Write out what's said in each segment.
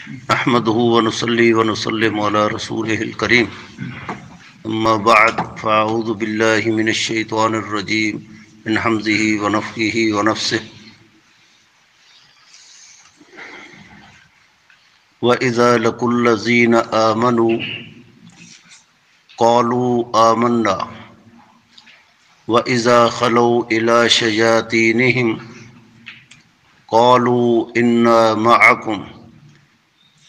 احمدہ ونصلی ونسلم علی رسولہ الکریم اما بعد فاعوذ باللہ من الشیطان الرجیم من حمزہ ونفخہ ونفثہ وَإِذَا لَقُوا الَّذِينَ آمَنُوا قَالُوا آمَنَّا وَإِذَا خَلَوْا إِلَى شَيَاطِينِهِمْ قَالُوا إِنَّا مَعَكُمْ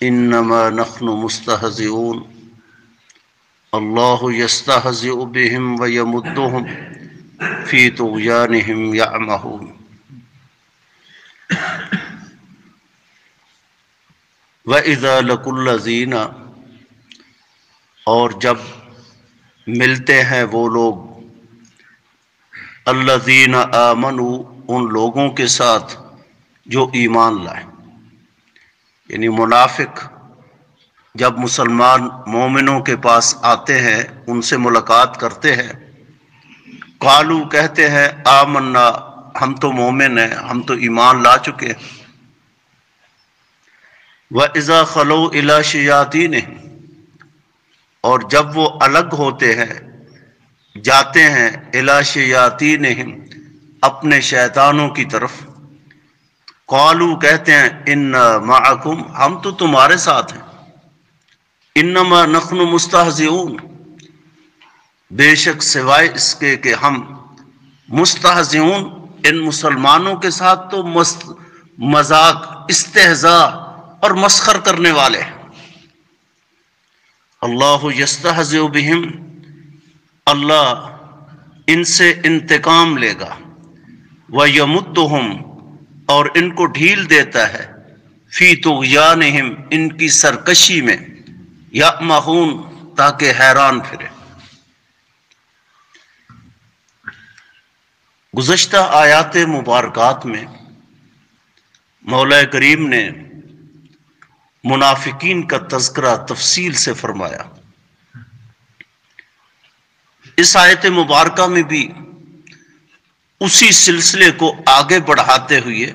إِنَّمَا نَحْنُ مُسْتَهْزِئُونَ اللَّهُ يَسْتَهْزِئُ بِهِمْ وَيَمُدُّهُمْ فِي طُغْيَانِهِمْ يَعْمَهُونَ وَإِذَا لَقُوا الَّذِينَ، اور جب ملتے ہیں وہ لوگ، الَّذِينَ آمَنُوا، ان لوگوں کے ساتھ جو ایمان لائے، یعنی منافق جب مسلمان مومنوں کے پاس آتے ہیں، ان سے ملاقات کرتے ہیں، قالو کہتے ہیں آمنا، ہم تو مومن ہیں، ہم تو ایمان لا چکے ہیں، وَإِذَا خَلَوْا إِلَى شَيَاطِينِهِمْ، اور جب وہ الگ ہوتے ہیں، جاتے ہیں إِلَى شَيَاطِينِهِمْ، اپنے شیطانوں کی طرف، قالوا کہتے ہیں اِنَّا مَعَكُمْ، ہم تو تمہارے ساتھ ہیں، إِنَّمَا نَحْنُ مُسْتَهْزِئُونَ، بے شک سوائے اس کے کہ ہم مستہزئون، ان مسلمانوں کے ساتھ تو مذاق، استہزاء اور مسخر کرنے والے ہیں۔ اللہ یستہزئ بہم، اللہ ان سے انتقام لے گا، ویمدہم، اور ان کو ڈھیل دیتا ہے، فی طغیانہم، ان کی سرکشی میں، یأمہون، تاکہ حیران پھرے۔ گزشتہ آیات مبارکات میں مولا کریم نے منافقین کا تذکرہ تفصیل سے فرمایا۔ اس آیت مبارکہ میں بھی اسی سلسلے کو آگے بڑھاتے ہوئے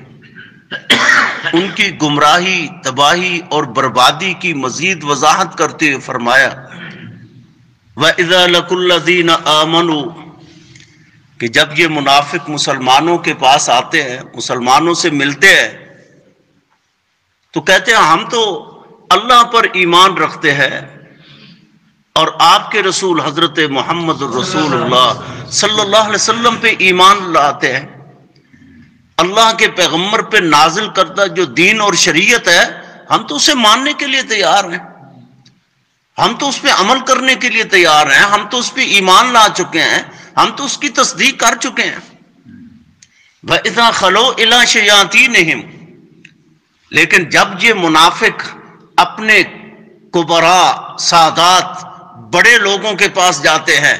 ان کی گمراہی، تباہی اور بربادی کی مزید وضاحت کرتے ہوئے فرمایا وَإِذَا لَقُوا الَّذِينَ آمَنُوا، کہ جب یہ منافق مسلمانوں کے پاس آتے ہیں، مسلمانوں سے ملتے ہیں، تو کہتے ہیں ہم تو اللہ پر ایمان رکھتے ہیں اور آپ کے رسول حضرت محمد رسول اللہ صلی اللہ علیہ وسلم پہ ایمان لاتے ہیں، اللہ کے پیغمبر پہ نازل کردہ جو دین اور شریعت ہے، ہم تو اسے ماننے کے لیے تیار ہیں، ہم تو اس پہ عمل کرنے کے لیے تیار ہیں، ہم تو اس پہ ایمان لا چکے ہیں، ہم تو اس کی تصدیق کر چکے ہیں۔ وَإِذَا خَلَوْا إِلَى شَيَاطِينِهِمْ، لیکن جب یہ منافق اپنے کبراء، سادات، بڑے لوگوں کے پاس جاتے ہیں،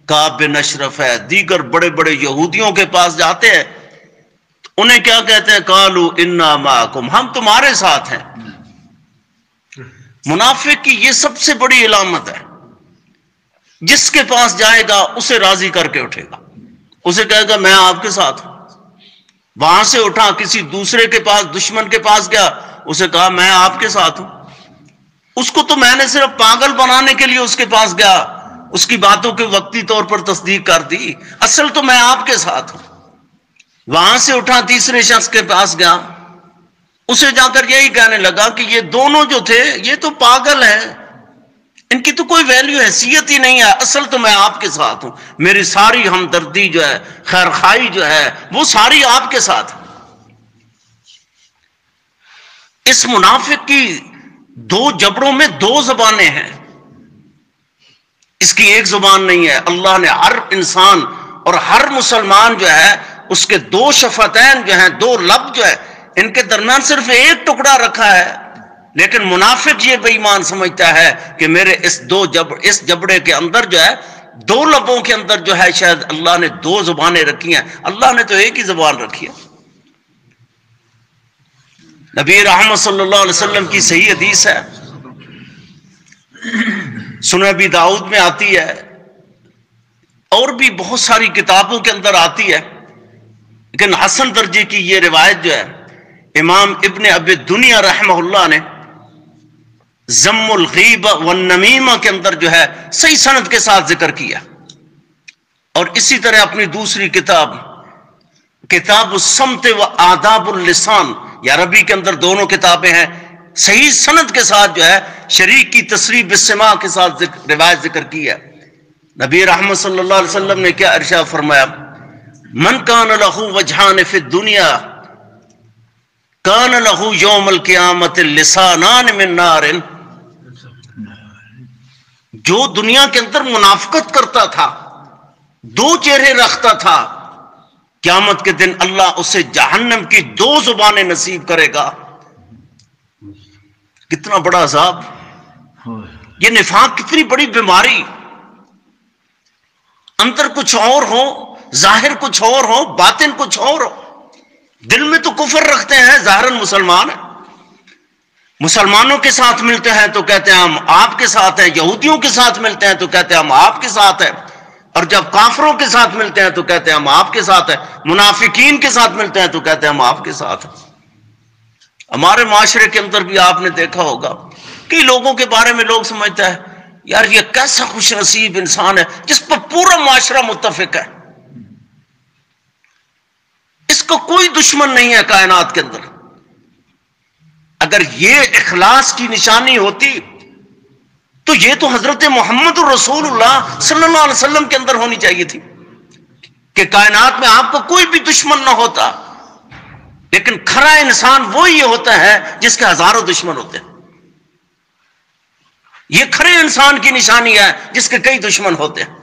کعب بن اشرف ہے، دیگر بڑے بڑے یہودیوں کے پاس جاتے ہیں، انہیں کیا کہتے ہیں؟ قالوا انا معکم، ہم تمہارے ساتھ ہیں۔ منافق کی یہ سب سے بڑی علامت ہے، جس کے پاس جائے گا اسے راضی کر کے اٹھے گا، اسے کہے گا میں آپ کے ساتھ ہوں۔ وہاں سے اٹھا کسی دوسرے کے پاس، دشمن کے پاس گیا، اسے کہا میں آپ کے ساتھ ہوں۔ اس کو تو میں نے صرف پاگل بنانے کے لیے اس کے پاس گیا، اس کی باتوں کے وقتی طور پر تصدیق کر دی، اصل تو میں آپ کے ساتھ ہوں۔ وہاں سے اٹھا تیسرے شخص کے پاس گیا، اسے جا کر یہی کہنے لگا کہ یہ دونوں جو تھے یہ تو پاگل ہیں، ان کی تو کوئی ویلیو، حیثیت ہی نہیں ہے، اصل تو میں آپ کے ساتھ ہوں، میری ساری ہمدردی جو ہے، خیر خواہی جو ہے، وہ ساری آپ کے ساتھ ہے۔ اس منافق کی دو جبڑوں میں دو زبانیں ہیں، اس کی ایک زبان نہیں ہے۔ اللہ نے ہر انسان اور ہر مسلمان جو ہے اس کے دو شفتین جو ہیں، دو لب جو ہے، ان کے درمیان صرف ایک ٹکڑا رکھا ہے، لیکن منافق یہ بے ایمان سمجھتا ہے کہ میرے اس جبڑے کے اندر جو ہے، دو لبوں کے اندر جو ہے، شاید اللہ نے دو زبانیں رکھی ہیں، اللہ نے تو ایک ہی زبان رکھی ہے۔ نبی رحمت صلی اللہ علیہ وسلم کی صحیح حدیث ہے، سنن ابی داؤد میں آتی ہے، اور بھی بہت ساری کتابوں کے اندر آتی ہے، لیکن حسن درجے کی یہ روایت جو ہے امام ابن ابی دنیا رحمہ اللہ نے ذم الغیبہ والنمیمہ کے اندر جو ہے صحیح سند کے ساتھ ذکر کیا. اور اسی طرح اپنی دوسری کتاب کتاب الصمت و آداب اللسان، یہ عربی کے اندر دونوں کتابیں ہیں، صحیح سند کے ساتھ جو ہے شریک کی تصریح بالسماع کے ساتھ روایت ذکر کی ہے. نبی رحمت صلی اللہ علیہ وسلم نے کیا ارشاد فرمایا؟ من کان لہ وجہان فی الدنیا کان لہ یوم القیامت لسانان من نار. جو دنیا کے اندر منافقت کرتا تھا، دو چہرے رکھتا تھا، قیامت کے دن اللہ اسے جہنم کی دو زبانیں نصیب کرے گا. کتنا بڑا عذاب! یہ نفاق کتنی بڑی بیماری، اندر کچھ اور ہو، ظاہر کچھ اور ہو، باطن کچھ اور ہو. دل میں تو کفر رکھتے ہیں، ظاہراً مسلمان ہیں، مسلمانوں کے ساتھ ملتے ہیں تو کہتے ہیں ہم آپ کے ساتھ ہیں، یہودیوں کے ساتھ ملتے ہیں تو کہتے ہیں ہم آپ کے ساتھ ہیں، اور جب کافروں کے ساتھ ملتے ہیں تو کہتے ہیں ہم آپ کے ساتھ ہیں، منافقین کے ساتھ ملتے ہیں تو کہتے ہیں ہم آپ کے ساتھ ہیں. ہمارے معاشرے کے اندر بھی آپ نے دیکھا ہوگا کئی لوگوں کے بارے میں لوگ سمجھتا ہے یار یہ کیسا خوش نصیب انسان ہے جس پر پورا معاشرہ متفق ہے، اس کو کوئی دشمن نہیں ہے کائنات کے اندر. اگر یہ اخلاص کی نشانی ہوتی تو یہ تو حضرت محمد الرسول اللہ صلی اللہ علیہ وسلم کے اندر ہونی چاہیے تھی کہ کائنات میں آپ کو کوئی بھی دشمن نہ ہوتا. لیکن کھرا انسان وہی ہوتا ہے جس کے ہزاروں دشمن ہوتے ہیں. یہ کھرے انسان کی نشانی ہے جس کے کئی دشمن ہوتے ہیں.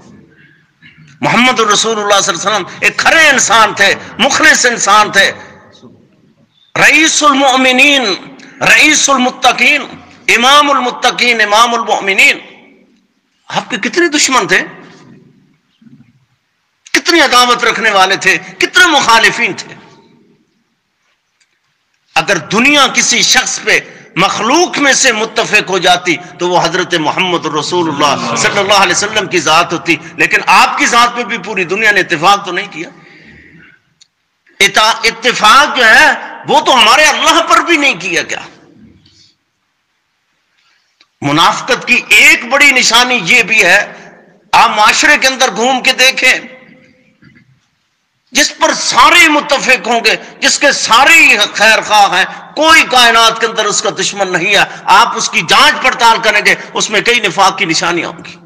محمد الرسول اللہ صلی اللہ علیہ وسلم ایک کھرے انسان تھے، مخلص انسان تھے، رئیس المؤمنین، رئیس المتقین، امام المتقین، امام المؤمنین. آپ کے کتنے دشمن تھے، کتنی عداوت رکھنے والے تھے، کتنے مخالفین تھے. اگر دنیا کسی شخص پہ مخلوق میں سے متفق ہو جاتی تو وہ حضرت محمد رسول اللہ صلی اللہ علیہ وسلم کی ذات ہوتی. لیکن آپ کی ذات پہ بھی پوری دنیا نے اتفاق تو نہیں کیا. اتفاق جو ہے وہ تو ہمارے اللہ پر بھی نہیں کیا. کیا منافقت کی ایک بڑی نشانی یہ بھی ہے، آپ معاشرے کے اندر گھوم کے دیکھیں، جس پر سارے متفق ہوں گے، جس کے سارے خیر خواہ ہیں، کوئی کائنات کے اندر اس کا دشمن نہیں ہے، آپ اس کی جانچ پڑتال کریں گے اس میں کئی نفاق کی نشانیاں ہوں گی.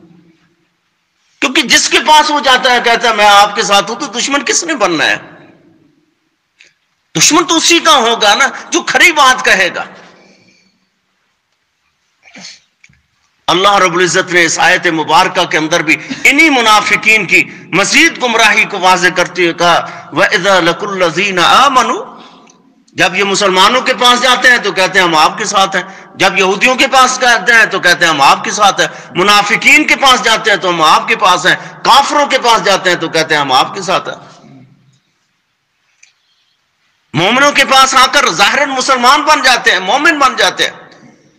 کیونکہ جس کے پاس وہ جاتا ہے کہتا ہے میں آپ کے ساتھ ہوں، تو دشمن کس نے بننا ہے؟ دشمن تو اسی کا ہوگا نا جو کھری بات کہے گا. اللہ رب العزت نے اس آیت مبارکہ کے اندر بھی انہی منافقین کی مزید گمراہی کو واضح کرتے ہوئے کہا وَإِذَا لَقُوا الَّذِينَ آمَنُوا. جب یہ مسلمانوں کے پاس جاتے ہیں تو کہتے ہیں ہم آپ کے ساتھ ہیں، جب یہودیوں کے پاس جاتے ہیں تو کہتے ہیں ہم آپ کے ساتھ ہیں، منافقین کے پاس جاتے ہیں تو ہم آپ کے پاس ہیں، کافروں کے پاس جاتے ہیں تو کہتے ہیں ہم آپ کے ساتھ ہیں. مومنوں کے پاس آ کر ظاہراً مسلمان بن جاتے ہیں، مومن بن جاتے ہیں،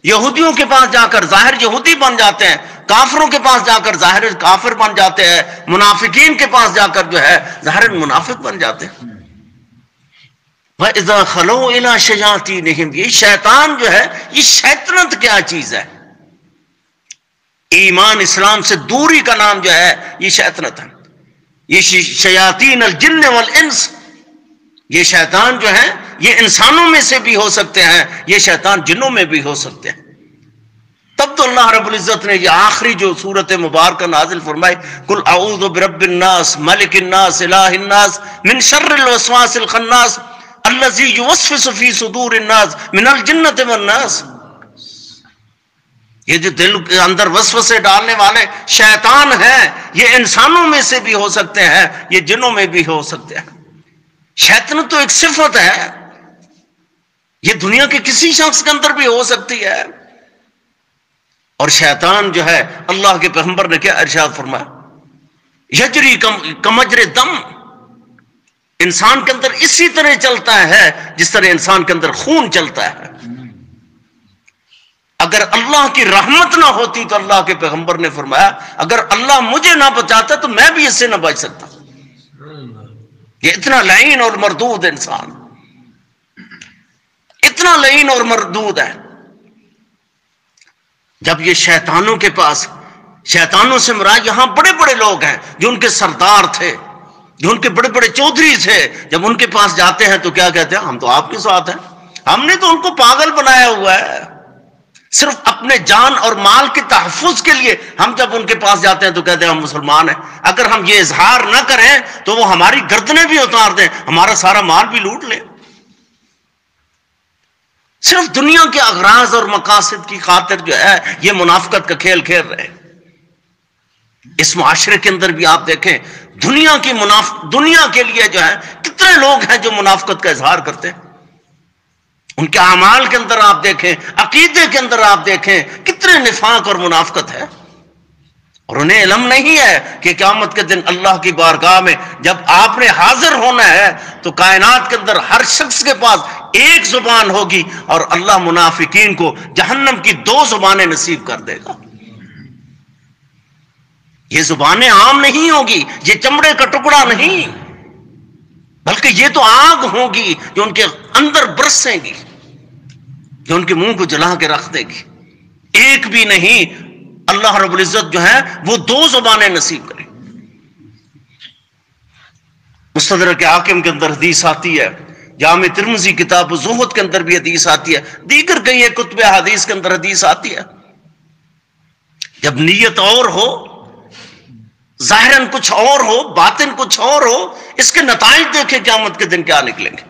یہودیوں کے پاس جا کر ظاہر یہودی بن جاتے ہیں، کافروں کے پاس جا کر ظاہر کافر بن جاتے ہیں، منافقین کے پاس جا کر جو ہے ظاہر منافق بن جاتے ہیں. وَإِذَا خَلَوْا إِلَىٰ شَيَاطِينِهِمْ. یہ شیطان جو ہے یہ شیطنت کیا چیز ہے؟ ایمان اسلام سے دوری کا نام جو ہے یہ شیطنت ہے. یہ شیاطین الجن والانس، یہ شیطان جو ہے یہ انسانوں میں سے بھی ہو سکتے ہیں، یہ شیطان جنوں میں بھی ہو سکتے ہیں. تب تو اللہ رب العزت نے یہ آخری جو سورت مبارکہ نازل فرمائی قل اعوذ برب الناس ملک الناس الہ الناس من شر الوسواس الخناس الذی یوسوس فی صدور الناس من الجنۃ والناس. یہ جو دل کے اندر وسوسے ڈالنے والے شیطان ہیں یہ انسانوں میں سے بھی ہو سکتے ہیں، یہ جنوں میں بھی ہو سکتے ہیں. شیطنت تو ایک صفت ہے، یہ دنیا کے کسی شخص کے اندر بھی ہو سکتی ہے. اور شیطان جو ہے اللہ کے پیغمبر نے کیا ارشاد فرمایا یجری کمجر دم. انسان کے اندر اسی طرح چلتا ہے جس طرح انسان کے اندر خون چلتا ہے. اگر اللہ کی رحمت نہ ہوتی تو اللہ کے پیغمبر نے فرمایا اگر اللہ مجھے نہ بچاتا تو میں بھی اس سے نہ بچ سکتا. یہ اتنا لعین اور مردود انسان، اتنا لعین اور مردود ہے. جب یہ شیطانوں کے پاس، شیطانوں سے مراد یہاں بڑے بڑے لوگ ہیں جو ان کے سردار تھے، جو ان کے بڑے بڑے چودھری تھے، جب ان کے پاس جاتے ہیں تو کیا کہتے ہیں؟ ہم تو آپ کے ساتھ ہیں، ہم نے تو ان کو پاگل بنایا ہوا ہے، صرف اپنے جان اور مال کے تحفظ کے لیے ہم جب ان کے پاس جاتے ہیں تو کہتے ہیں ہم مسلمان ہیں، اگر ہم یہ اظہار نہ کریں تو وہ ہماری گردنیں بھی اتار دیں، ہمارا سارا مال بھی لوٹ لیں۔ صرف دنیا کے اغراض اور مقاصد کی خاطر جو ہے یہ منافقت کا کھیل کھیل رہے۔ اس معاشرے کے اندر بھی آپ دیکھیں دنیا کے لیے جو ہے کتنے لوگ ہیں جو منافقت کا اظہار کرتے ہیں، ان کے اعمال کے اندر آپ دیکھیں، عقیدے کے اندر آپ دیکھیں کتنے نفاق اور منافقت ہے، اور انہیں علم نہیں ہے کہ قیامت کے دن اللہ کی بارگاہ میں جب آپ نے حاضر ہونا ہے تو کائنات کے اندر ہر شخص کے پاس ایک زبان ہوگی، اور اللہ منافقین کو جہنم کی 2 زبانیں نصیب کر دے گا۔ یہ زبانیں عام نہیں ہوگی، یہ چمڑے کا ٹکڑا نہیں، بلکہ یہ تو آگ ہوگی جو ان کے اندر برسیں گی، جو ان کے منہ کو جلا کے رکھ دے گی۔ ایک بھی نہیں، اللہ رب العزت جو ہے وہ 2 زبانیں نصیب کرے۔ مستدرک حاکم کے اندر حدیث آتی ہے، جامع ترمذی کتاب الزہد کے اندر بھی حدیث آتی ہے، دیگر کئی ایک کتب حدیث کے اندر حدیث آتی ہے، جب نیت اور ہو، ظاہراً کچھ اور ہو، باطن کچھ اور ہو، اس کے نتائج دیکھیں قیامت کے دن کیا نکلیں گے۔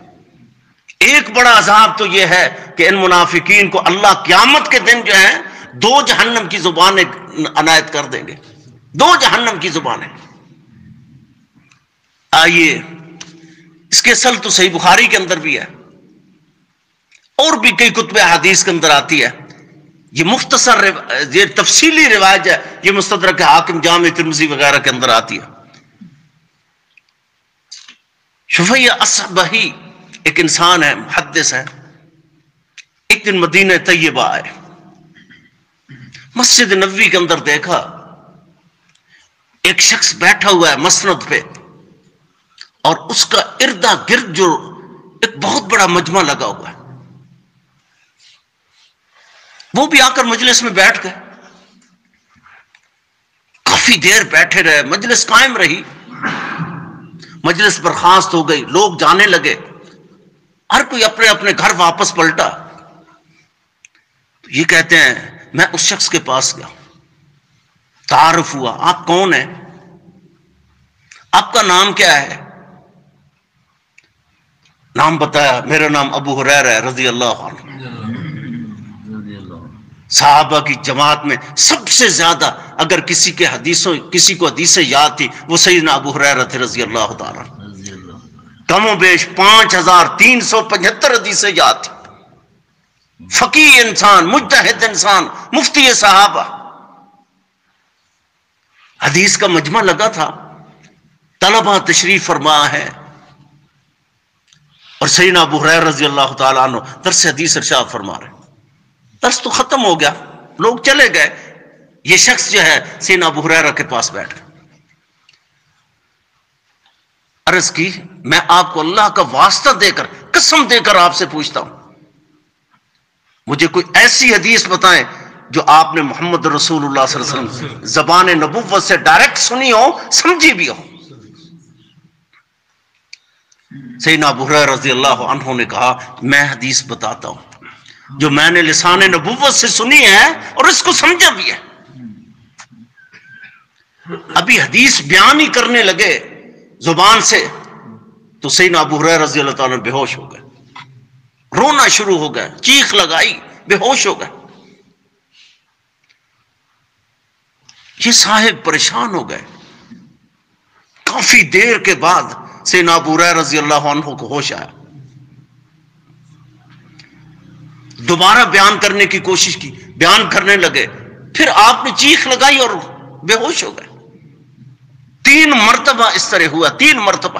ایک بڑا عذاب تو یہ ہے کہ ان منافقین کو اللہ قیامت کے دن جو ہے 2 جہنم کی زبانیں عنایت کر دیں گے، 2 جہنم کی زبانیں۔ آئیے اس کے اصل تو صحیح بخاری کے اندر بھی ہے، اور بھی کئی کتب حدیث کے اندر آتی ہے، یہ مختصر یہ تفصیلی روایت ہے، یہ مستدرک حاکم، جامع ترمذی وغیرہ کے اندر آتی ہے۔ شفیع اصبہی ایک انسان ہے، محدث ہے، ایک دن مدینہ طیبہ آئے، مسجد نبوی کے اندر دیکھا ایک شخص بیٹھا ہوا ہے مسند پہ، اور اس کا اردا گرد جو ایک بہت بڑا مجمع لگا ہوا ہے، وہ بھی آ کر مجلس میں بیٹھ گئے، کافی دیر بیٹھے رہے، مجلس قائم رہی، مجلس برخاست ہو گئی، لوگ جانے لگے، ہر کوئی اپنے اپنے گھر واپس پلٹا۔ یہ کہتے ہیں میں اس شخص کے پاس گیا، تعارف ہوا، آپ کون ہیں، آپ کا نام کیا ہے؟ نام بتایا، میرا نام ابو ہریرہ ہے رضی اللہ عنہ۔ صحابہ کی جماعت میں سب سے زیادہ اگر کسی کو حدیثیں یاد تھی وہ سیدنا ابو ہریرہ تھے رضی اللہ تعالیٰ، کم و بیش 5375 حدیثیں یاد تھی، فقیہ انسان، مجتہد انسان، مفتی صحابہ، حدیث کا مجمع لگا تھا، طلبہ تشریف فرما ہے، اور سیدنا ابو ہریرہ رضی اللہ تعالیٰ عنہ درس حدیث ارشاد فرما رہے، درس تو ختم ہو گیا، لوگ چلے گئے، یہ شخص جو ہے سیدنا ابو ہریرہ کے پاس بیٹھ گیا، عرض کی میں آپ کو اللہ کا واسطہ دے کر، قسم دے کر آپ سے پوچھتا ہوں، مجھے کوئی ایسی حدیث بتائیں جو آپ نے محمد رسول اللہ صلی اللہ علیہ وسلم زبان نبوت سے ڈائریکٹ سنی ہو، سمجھی بھی ہو۔ سیدنا ابو ہریرہ رضی اللہ عنہ نے کہا میں حدیث بتاتا ہوں جو میں نے لسان نبوت سے سنی ہے اور اس کو سمجھا بھی ہے۔ ابھی حدیث بیان ہی کرنے لگے زبان سے تو سیدنا ابو ہریرہ رضی اللہ تعالیٰ بے ہوش ہو گئے، رونا شروع ہو گئے، چیخ لگائی، بے ہوش ہو گئے۔ یہ صاحب پریشان ہو گئے، کافی دیر کے بعد سیدنا ابو ہریرہ رضی اللہ عنہ کو ہوش آیا، دوبارہ بیان کرنے کی کوشش کی، بیان کرنے لگے، پھر آپ نے چیخ لگائی اور بے ہوش ہو گئے۔ 3 مرتبہ اس طرح ہوا، 3 مرتبہ۔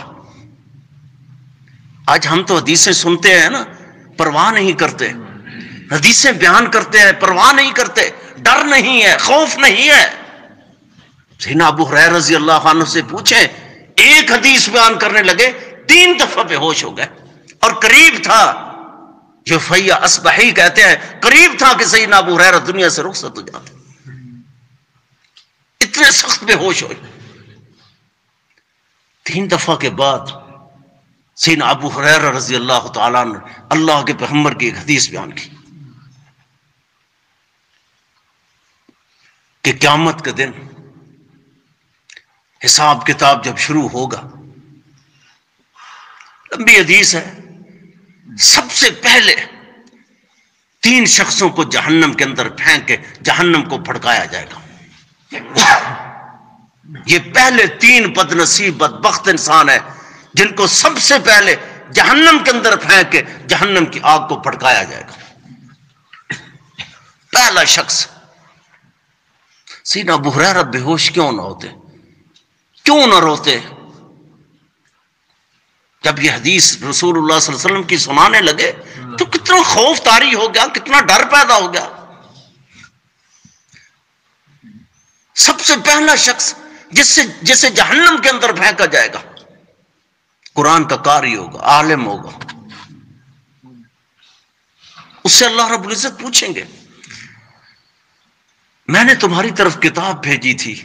آج ہم تو حدیثیں سنتے ہیں نا، پرواہ نہیں کرتے، حدیثیں بیان کرتے ہیں، پرواہ نہیں کرتے، ڈر نہیں ہے، خوف نہیں ہے۔ سیدنا ابو ہریرہ رضی اللہ عنہ سے پوچھیں، ایک حدیث بیان کرنے لگے 3 دفعہ بے ہوش ہو گئے، اور قریب تھا جو فیہ اصبحی کہتے ہیں قریب تھا کہ سیدنا ابو ہریرہ دنیا سے رخصت ہو جاتے، اتنے سخت بے ہوش ہوئے۔ 3 دفعہ کے بعد سیدنا ابو ہریرہ رضی اللہ تعالیٰ عنہ اللہ کے پیغمبر کی ایک حدیث بیان کی کہ قیامت کے دن حساب کتاب جب شروع ہوگا، لمبی حدیث ہے، سب سے پہلے 3 شخصوں کو جہنم کے اندر پھینک کے جہنم کو بھڑکایا جائے گا۔ یہ پہلے 3 بد نصیب بدبخت انسان ہے جن کو سب سے پہلے جہنم کے اندر پھینک کے جہنم کی آگ کو بھڑکایا جائے گا۔ پہلا شخص۔ سیدنا ابو ہریرہ بے ہوش کیوں نہ ہوتے، کیوں نہ روتے؟ جب یہ حدیث رسول اللہ صلی اللہ علیہ وسلم کی سنانے لگے تو کتنا خوف طاری ہو گیا، کتنا ڈر پیدا ہو گیا۔ سب سے پہلا شخص جسے جہنم کے اندر پھینکا جائے گا، قرآن کا قاری ہوگا، عالم ہوگا۔ اس سے اللہ رب العزت پوچھیں گے میں نے تمہاری طرف کتاب بھیجی تھی،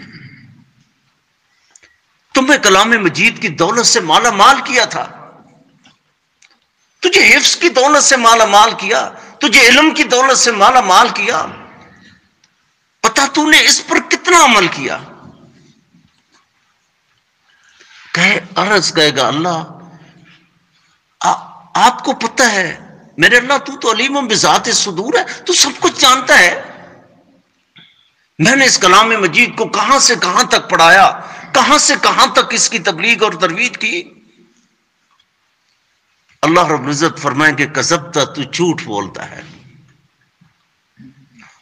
تمہیں کلام مجید کی دولت سے مالا مال کیا تھا، تجھے حفظ کی دولت سے مالا مال کیا، تجھے علم کی دولت سے مالا مال کیا، پتا تو نے اس پر کتنا عمل کیا؟ عرض کہے گا اللہ آپ کو پتہ ہے میرے اللہ، تو علیم بذات الصدور ہے، تو سب کچھ جانتا ہے، میں نے اس کلام مجید کو کہاں سے کہاں تک پڑھایا، کہاں سے کہاں تک اس کی تبلیغ اور ترویج کی۔ اللہ رب العزت فرمائیں کہ کذبت، تو جھوٹ بولتا ہے،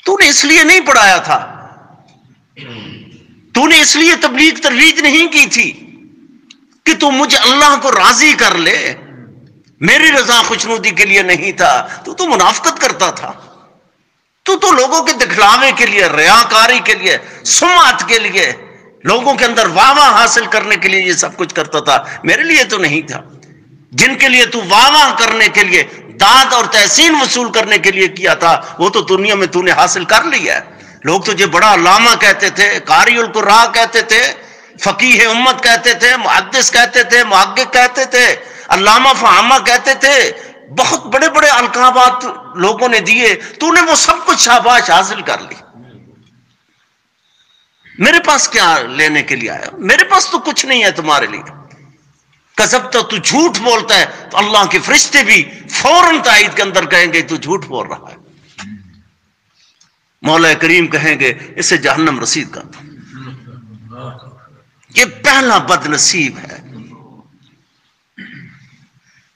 تو نے اس لیے نہیں پڑھایا تھا، تو نے اس لیے تبلیغ ترویج نہیں کی تھی کہ تو مجھے اللہ کو راضی کر لے، میری رضا خوشنودی کے لیے نہیں تھا، تو منافقت کرتا تھا، تو لوگوں کے دکھلاوے کے لیے، ریاکاری کے لیے، سمعت کے لیے، لوگوں کے اندر واہ واہ حاصل کرنے کے لیے یہ سب کچھ کرتا تھا، میرے لیے تو نہیں تھا۔ جن کے لیے تو واہ واہ کرنے کے لیے، داد اور تحسین وصول کرنے کے لیے کیا تھا، وہ تو دنیا میں تو نے حاصل کر لیا ہے۔ لوگ تجھے بڑا علامہ کہتے تھے، قاری القراء کہتے تھے، فقیہ امت کہتے تھے، محدث کہتے تھے، محقق کہتے تھے، علامہ فہامہ کہتے تھے، بہت بڑے بڑے القابات لوگوں نے دیے، تو نے وہ سب کچھ شاباش حاصل کر لی۔ میرے پاس کیا لینے کے لیے آیا؟ میرے پاس تو کچھ نہیں ہے تمہارے لیے۔ کذبت، تو جھوٹ بولتا ہے، تو اللہ کے فرشتے بھی فوراً تائید کے اندر کہیں گے تو جھوٹ بول رہا ہے۔ مولا کریم کہیں گے اسے جہنم رسید کر دو۔ یہ پہلا بد نصیب ہے۔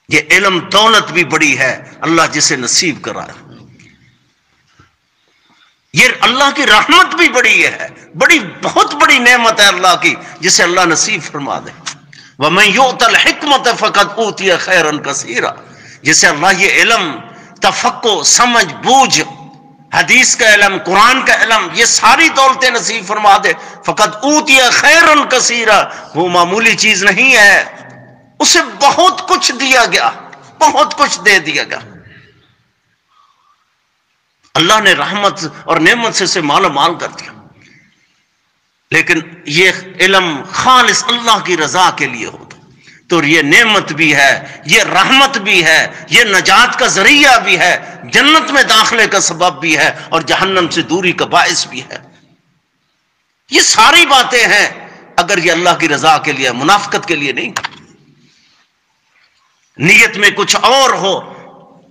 یہ علم دولت بھی بڑی ہے اللہ جسے نصیب کرائے، یہ اللہ کی رحمت بھی بڑی ہے، بڑی بہت بڑی نعمت ہے اللہ کی جسے اللہ نصیب فرما دے۔ وَمَن يُؤْتَ الْحِكْمَةَ فَقَدْ أُوتِيَ خَيْرًا كَثِيرًا، جسے اللہ یہ علم، تفقہ، سمجھ بوجھ، حدیث کا علم، قرآن کا علم، یہ ساری دولتیں نصیب فرما دے، فَقَدْ أُوتِيَ خَيْرًا كَثِيرًا، وہ معمولی چیز نہیں ہے، اسے بہت کچھ دیا گیا، بہت کچھ دے دیا گیا۔ اللہ نے رحمت اور نعمت سے مالا مال کر دیا، لیکن یہ علم خالص اللہ کی رضا کے لیے ہوتا تو یہ نعمت بھی ہے، یہ رحمت بھی ہے، یہ نجات کا ذریعہ بھی ہے، جنت میں داخلے کا سبب بھی ہے، اور جہنم سے دوری کا باعث بھی ہے۔ یہ ساری باتیں ہیں اگر یہ اللہ کی رضا کے لیے، منافقت کے لیے نہیں۔ نیت میں کچھ اور ہو،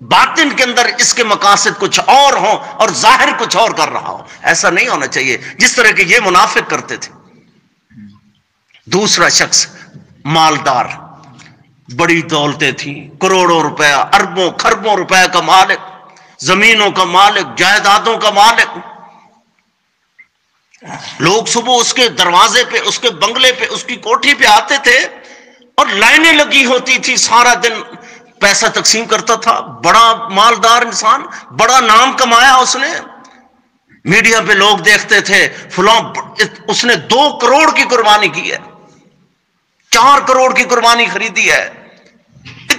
باطن کے اندر اس کے مقاصد کچھ اور ہوں اور ظاہر کچھ اور کر رہا ہو، ایسا نہیں ہونا چاہیے جس طرح کہ یہ منافق کرتے تھے۔ دوسرا شخص مالدار، بڑی دولتیں تھیں، کروڑوں روپے، اربوں خربوں روپے کا مالک، زمینوں کا مالک، جائیدادوں کا مالک۔ لوگ صبح اس کے دروازے پہ، اس کے بنگلے پہ، اس کی کوٹھی پہ آتے تھے اور لائنیں لگی ہوتی تھی، سارا دن پیسہ تقسیم کرتا تھا۔ بڑا مالدار انسان، بڑا نام کمایا اس نے، میڈیا پہ لوگ دیکھتے تھے فلاں اس نے 2 کروڑ کی قربانی کی ہے، 4 کروڑ کی قربانی خریدی ہے،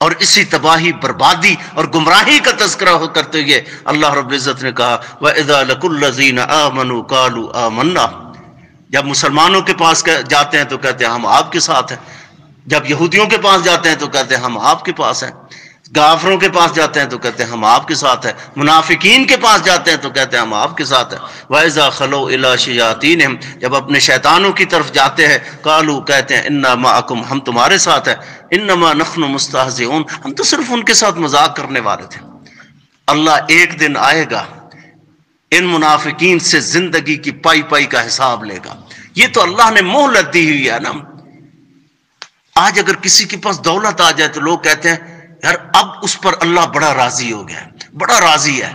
اور اسی تباہی، بربادی اور گمراہی کا تذکرہ کرتے ہوئے اللہ رب العزت نے کہا وَإِذَا لَقُوا الَّذِينَ آمَنُوا قَالُوا آمَنَّا، جب مسلمانوں کے پاس جاتے ہیں تو کہتے ہیں ہم آپ کے ساتھ ہیں، جب یہودیوں کے پاس جاتے ہیں تو کہتے ہیں ہم آپ کے پاس ہیں، کافروں کے پاس جاتے ہیں تو کہتے ہیں ہم آپ کے ساتھ ہیں، منافقین کے پاس جاتے ہیں تو کہتے ہیں ہم آپ کے ساتھ ہیں۔ وَإِذَا خَلَوْا إِلَىٰ شَيَاطِينِهِمْ، جب اپنے شیطانوں کی طرف جاتے ہیں قالوا، کہتے ہیں اِنَّا مَعَكُمْ، ہم تمہارے ساتھ ہیں، إِنَّمَا نَحْنُ مُسْتَهْزِئُونَ، ہم تو صرف ان کے ساتھ مذاق کرنے والے تھے۔ اللہ ایک دن آئے گا ان منافقین سے زندگی کی پائی پائی کا حساب لے گا۔ یہ تو اللہ نے مہلت دی ہوئی ہے نا۔ آج اگر کسی کے پاس دولت آ جائے تو لوگ کہتے ہیں یار اب اس پر اللہ بڑا راضی ہو گیا ہے، بڑا راضی ہے،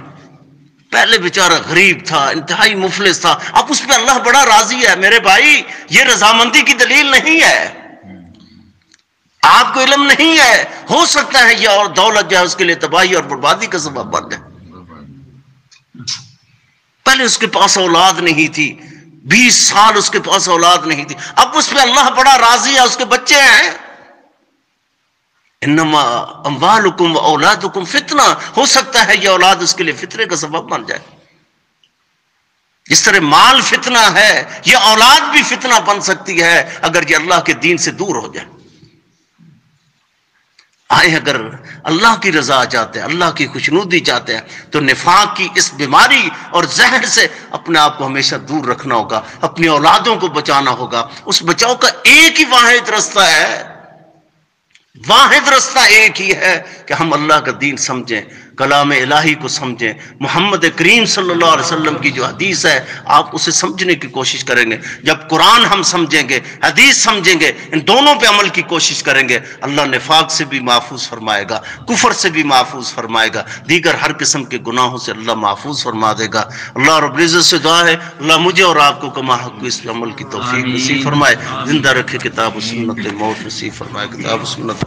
پہلے بیچارہ غریب تھا، انتہائی مفلس تھا، اب اس پہ اللہ بڑا راضی ہے۔ میرے بھائی یہ رضامندی کی دلیل نہیں ہے، آپ کو علم نہیں ہے، ہو سکتا ہے یہ اور دولت جو ہے اس کے لیے تباہی اور بربادی کا سبب بن جائے۔ پہلے اس کے پاس اولاد نہیں تھی، 20 سال اس کے پاس اولاد نہیں تھی، اب اس پہ اللہ بڑا راضی ہے، اس کے بچے ہیں۔ انما اموالکم و اولادکم فتنہ، ہو سکتا ہے یہ اولاد اس کے لیے فتنے کا سبب بن جائے۔ جس طرح مال فتنہ ہے، یہ اولاد بھی فتنہ بن سکتی ہے اگر یہ اللہ کے دین سے دور ہو جائے۔ آئے اگر اللہ کی رضا چاہتے ہیں، اللہ کی خوشنودی چاہتے ہیں تو نفاق کی اس بیماری اور زہر سے اپنے آپ کو ہمیشہ دور رکھنا ہوگا، اپنی اولادوں کو بچانا ہوگا۔ اس بچاؤ کا ایک ہی واحد رستہ ہے، واحد رستہ ایک ہی ہے کہ ہم اللہ کا دین سمجھیں، کلام الہی کو سمجھیں، محمد کریم صلی اللہ علیہ وسلم کی جو حدیث ہے آپ اسے سمجھنے کی کوشش کریں گے۔ جب قرآن ہم سمجھیں گے، حدیث سمجھیں گے، ان دونوں پہ عمل کی کوشش کریں گے، اللہ نفاق سے بھی محفوظ فرمائے گا، کفر سے بھی محفوظ فرمائے گا، دیگر ہر قسم کے گناہوں سے اللہ محفوظ فرما دے گا۔ اللہ رب العزت سے دعا ہے اللہ مجھے اور آپ کو کما حق کو اس پہ عمل کی توفیق نصیب فرمائے، زندہ رکھے کتاب و سنت، موت نصیب فرمائے کتاب و سنت۔